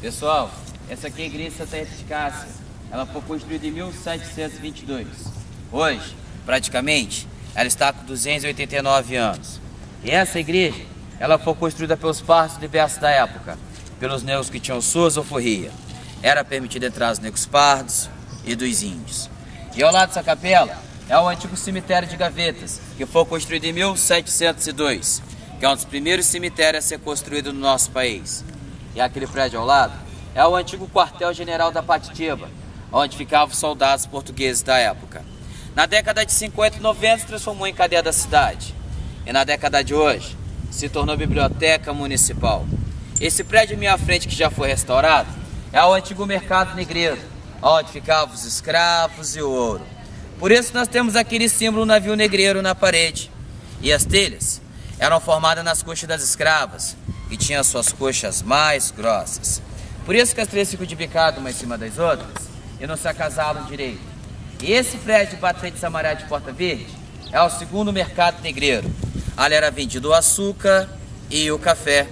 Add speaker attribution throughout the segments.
Speaker 1: Pessoal, essa aqui é a igreja Santa Rita de Cássia. Ela foi construída em 1722. Hoje, praticamente, ela está com 289 anos. E essa igreja, ela foi construída pelos partos diversos da época, pelos negros que tinham suas alforria. Era permitido entrar os negros pardos e dos índios. E ao lado dessa capela é o antigo cemitério de Gavetas, que foi construído em 1702, que é um dos primeiros cemitérios a ser construído no nosso país. E aquele prédio ao lado é o antigo quartel-general da Patitiba, onde ficavam os soldados portugueses da época. Na década de 50 e 90 se transformou em cadeia da cidade. E na década de hoje se tornou biblioteca municipal. Esse prédio à minha frente, que já foi restaurado, é o antigo mercado negreiro, onde ficavam os escravos e o ouro. Por isso nós temos aquele símbolo navio negreiro na parede. E as telhas eram formadas nas coxas das escravas, que tinham suas coxas mais grossas. Por isso que as três ficam de bicado uma em cima das outras e não se acasalam direito. E esse prédio batente Samaré de Porta Verde é o segundo mercado negreiro. Ali era vendido o açúcar e o café.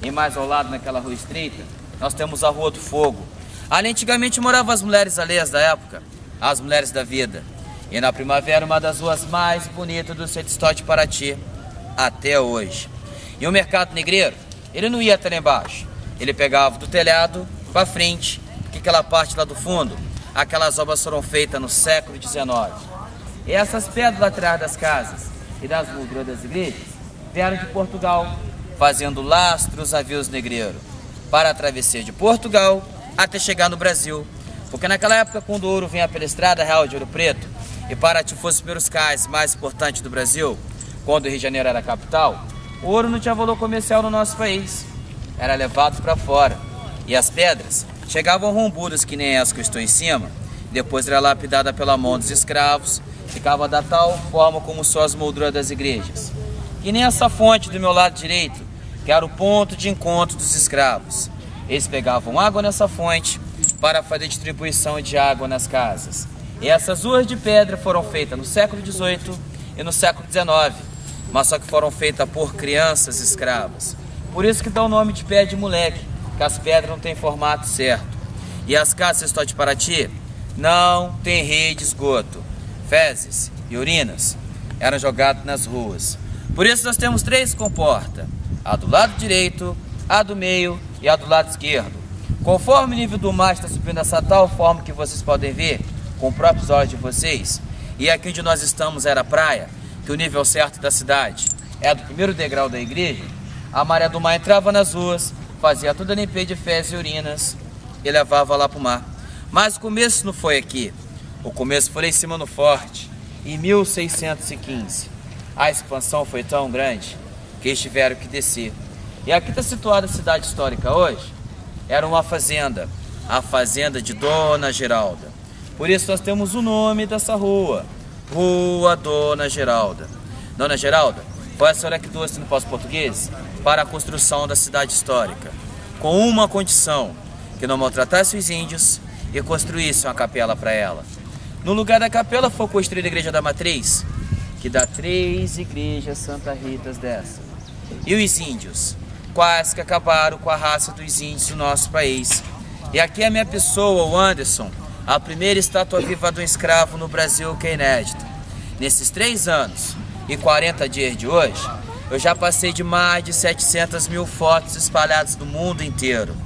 Speaker 1: E mais ao lado, naquela rua estreita, nós temos a Rua do Fogo. Ali antigamente moravam as mulheres alheias da época, as mulheres da vida. E na primavera, uma das ruas mais bonitas do centro histórico de Paraty, até hoje. E o mercado negreiro, ele não ia até lá embaixo. Ele pegava do telhado para frente, porque aquela parte lá do fundo, aquelas obras foram feitas no século XIX. E essas pedras laterais das casas e das molduras das igrejas vieram de Portugal, fazendo lastros navios negreiros para a travessia de Portugal até chegar no Brasil. Porque naquela época, quando o ouro vinha pela estrada real de Ouro Preto e Paraty fosse os primeiros cais mais importantes do Brasil, quando o Rio de Janeiro era a capital, o ouro não tinha valor comercial no nosso país. Era levado para fora. E as pedras chegavam rombudas, que nem essa que eu estou em cima, depois era lapidada pela mão dos escravos, ficava da tal forma como são as molduras das igrejas. Que nem essa fonte do meu lado direito, que era o ponto de encontro dos escravos. Eles pegavam água nessa fonte para fazer distribuição de água nas casas. E essas ruas de pedra foram feitas no século XVIII e no século XIX, mas só que foram feitas por crianças escravas. Por isso que dá o nome de pé de moleque, que as pedras não têm formato certo. E as casas histórias de Paraty não tem rede de esgoto. Fezes e urinas eram jogadas nas ruas. Por isso nós temos três comportas: a do lado direito, a do meio e a do lado esquerdo. Conforme o nível do mar está subindo dessa tal forma que vocês podem ver com os próprios olhos de vocês, e aqui onde nós estamos era a praia, que o nível certo da cidade é do primeiro degrau da igreja, a maré do mar entrava nas ruas, fazia toda a limpeza de fezes e urinas e levava lá para o mar. Mas o começo não foi aqui. O começo foi lá em cima no forte, em 1615. A expansão foi tão grande que eles tiveram que descer. E aqui está situada a cidade histórica hoje. Era uma fazenda, a fazenda de Dona Geralda. Por isso nós temos o nome dessa rua, Rua Dona Geralda. Dona Geralda foi a senhora que trouxe no pós-português para a construção da cidade histórica, com uma condição: que não maltratasse os índios e construísse uma capela para ela. No lugar da capela foi construída a igreja da Matriz, que dá 3 igrejas Santa Ritas dessa. E os índios, quase que acabaram com a raça dos índios do nosso país. E aqui é a minha pessoa, o Anderson, a primeira estátua viva do escravo no Brasil, que é inédita. Nesses 3 anos e 40 dias de hoje, eu já passei de mais de 700 mil fotos espalhadas no mundo inteiro.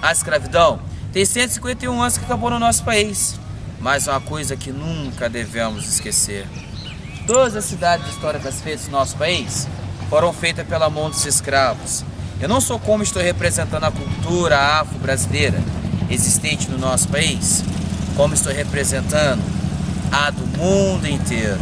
Speaker 1: A escravidão tem 151 anos que acabou no nosso país, mas uma coisa que nunca devemos esquecer: todas as cidades históricas feitas no nosso país foram feitas pela mão dos escravos. Eu não sou como estou representando a cultura afro-brasileira existente no nosso país, como estou representando a do mundo inteiro.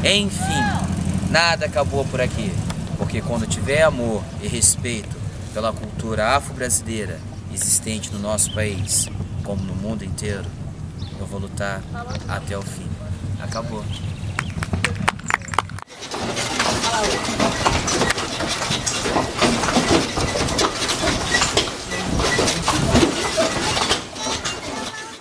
Speaker 1: Enfim, nada acabou por aqui, porque quando tiver amor e respeito pela cultura afro-brasileira existente no nosso país, como no mundo inteiro, eu vou lutar até o fim. Acabou.